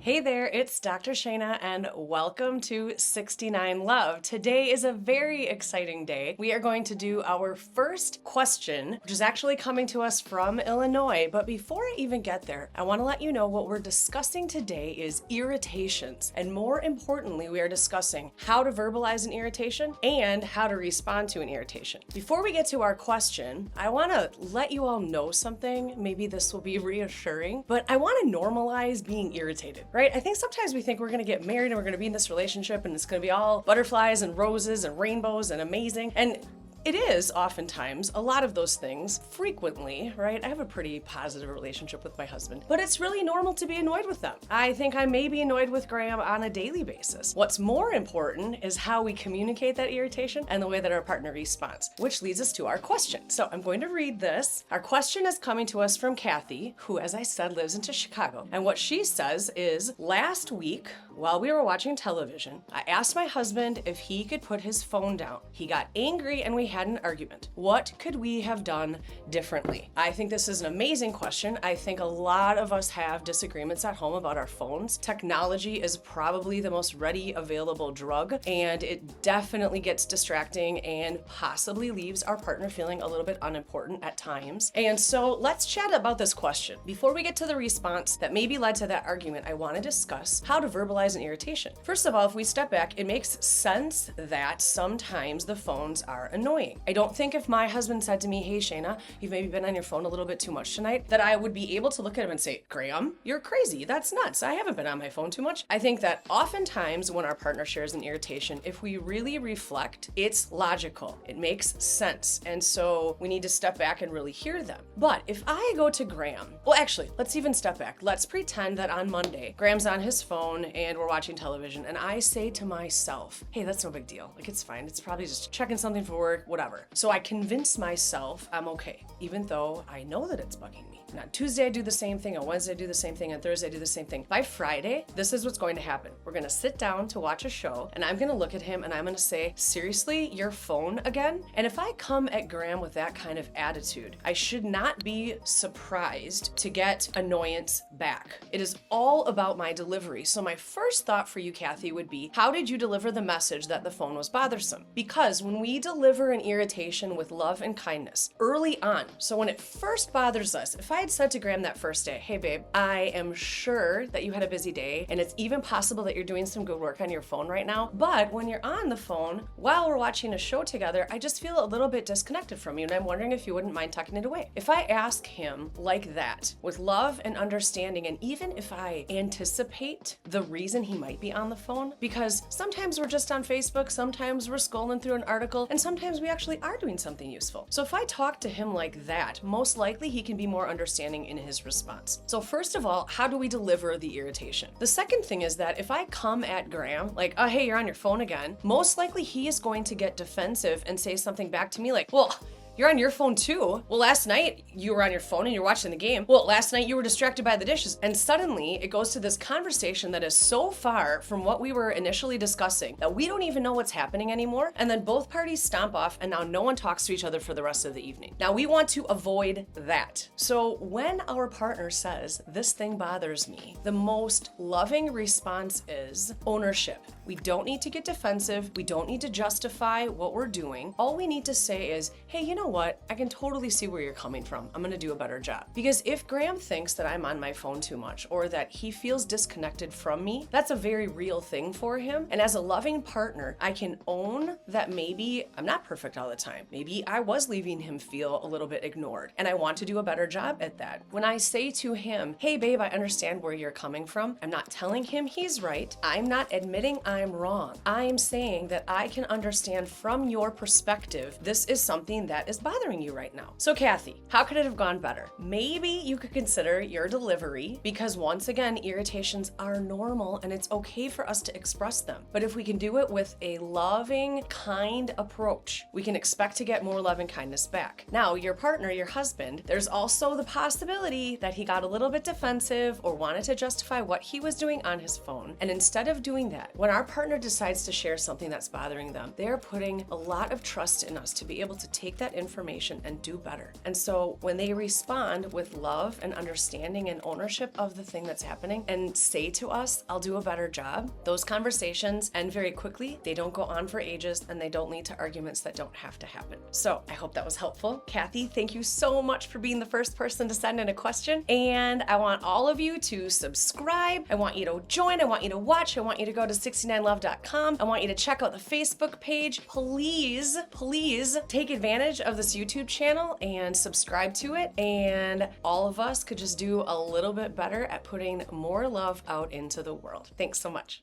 Hey there, it's Dr. Shana and welcome to 69 Love. Today is a very exciting day. We are going to do our first question, which is actually coming to us from Illinois. But before I even get there, I want to let you know what we're discussing today is irritations. And more importantly, we are discussing how to verbalize an irritation and how to respond to an irritation. Before we get to our question, I want to let you all know something. Maybe this will be reassuring, but I want to normalize being irritated. Right? I think sometimes we think we're going to get married and we're going to be in this relationship and it's going to be all butterflies and roses and rainbows and amazing. And it is oftentimes a lot of those things frequently, right? I have a pretty positive relationship with my husband, but it's really normal to be annoyed with them. I think I may be annoyed with Graham on a daily basis. What's more important is how we communicate that irritation and the way that our partner responds, which leads us to our question. So I'm going to read this. Our question is coming to us from Kathy, who, as I said, lives in Chicago. And what she says is, last week, while we were watching television, I asked my husband if he could put his phone down. He got angry and we had an argument. What could we have done differently? I think this is an amazing question. I think a lot of us have disagreements at home about our phones. Technology is probably the most ready available drug, and it definitely gets distracting and possibly leaves our partner feeling a little bit unimportant at times. And so let's chat about this question. Before we get to the response that maybe led to that argument, I want to discuss how to verbalize an irritation. First of all, if we step back, it makes sense that sometimes the phones are annoying. I don't think if my husband said to me, hey Shana, you've maybe been on your phone a little bit too much tonight, that I would be able to look at him and say, Graham, you're crazy. That's nuts. I haven't been on my phone too much. I think that oftentimes when our partner shares an irritation, if we really reflect, it's logical. It makes sense. And so we need to step back and really hear them. But if I go to Graham, well, actually, let's even step back. Let's pretend that on Monday, Graham's on his phone and we're watching television, and I say to myself, hey, that's no big deal. Like, it's fine. It's probably just checking something for work, whatever. So I convince myself I'm okay, even though I know that it's bugging me. And on Tuesday, I do the same thing. On Wednesday, I do the same thing. On Thursday, I do the same thing. By Friday, this is what's going to happen. We're going to sit down to watch a show, and I'm going to look at him and I'm going to say, seriously, your phone again? And if I come at Graham with that kind of attitude, I should not be surprised to get annoyance back. It is all about my delivery. So my first thought for you, Kathy, would be, how did you deliver the message that the phone was bothersome? Because when we deliver an irritation with love and kindness early on, so when it first bothers us, if I had said to Graham that first day, hey babe, I am sure that you had a busy day and it's even possible that you're doing some good work on your phone right now, but when you're on the phone while we're watching a show together, I just feel a little bit disconnected from you and I'm wondering if you wouldn't mind tucking it away. If I ask him like that with love and understanding, and even if I anticipate the reason he might be on the phone, because sometimes we're just on Facebook, sometimes we're scrolling through an article, and sometimes we actually are doing something useful. So if I talk to him like that, most likely he can be more understanding in his response. So first of all, how do we deliver the irritation? The second thing is that if I come at Graham like, oh, hey, you're on your phone again, most likely he is going to get defensive and say something back to me like, well, you're on your phone too. Well, last night you were on your phone and you're watching the game. Well, last night you were distracted by the dishes. And suddenly it goes to this conversation that is so far from what we were initially discussing that we don't even know what's happening anymore. And then both parties stomp off and now no one talks to each other for the rest of the evening. Now we want to avoid that. So when our partner says, this thing bothers me, the most loving response is ownership. We don't need to get defensive. We don't need to justify what we're doing. All we need to say is, hey, you know what? I can totally see where you're coming from. I'm gonna do a better job. Because if Graham thinks that I'm on my phone too much or that he feels disconnected from me, that's a very real thing for him. And as a loving partner, I can own that maybe I'm not perfect all the time. Maybe I was leaving him feel a little bit ignored and I want to do a better job at that. When I say to him, hey babe, I understand where you're coming from, I'm not telling him he's right. I'm not admitting I'm wrong. I'm saying that I can understand from your perspective, this is something that is bothering you right now. So Kathy, how could it have gone better? Maybe you could consider your delivery, because once again, irritations are normal and it's okay for us to express them. But if we can do it with a loving, kind approach, we can expect to get more love and kindness back. Now, your partner, your husband, there's also the possibility that he got a little bit defensive or wanted to justify what he was doing on his phone. And instead of doing that, when our partner decides to share something that's bothering them, they're putting a lot of trust in us to be able to take that information information and do better. And so when they respond with love and understanding and ownership of the thing that's happening and say to us, I'll do a better job, those conversations end very quickly. They don't go on for ages and they don't lead to arguments that don't have to happen. So I hope that was helpful. Kathy, thank you so much for being the first person to send in a question. And I want all of you to subscribe. I want you to join. I want you to watch. I want you to go to 69love.com. I want you to check out the Facebook page. Please, please take advantage of this YouTube channel and subscribe to it. And all of us could just do a little bit better at putting more love out into the world. Thanks so much.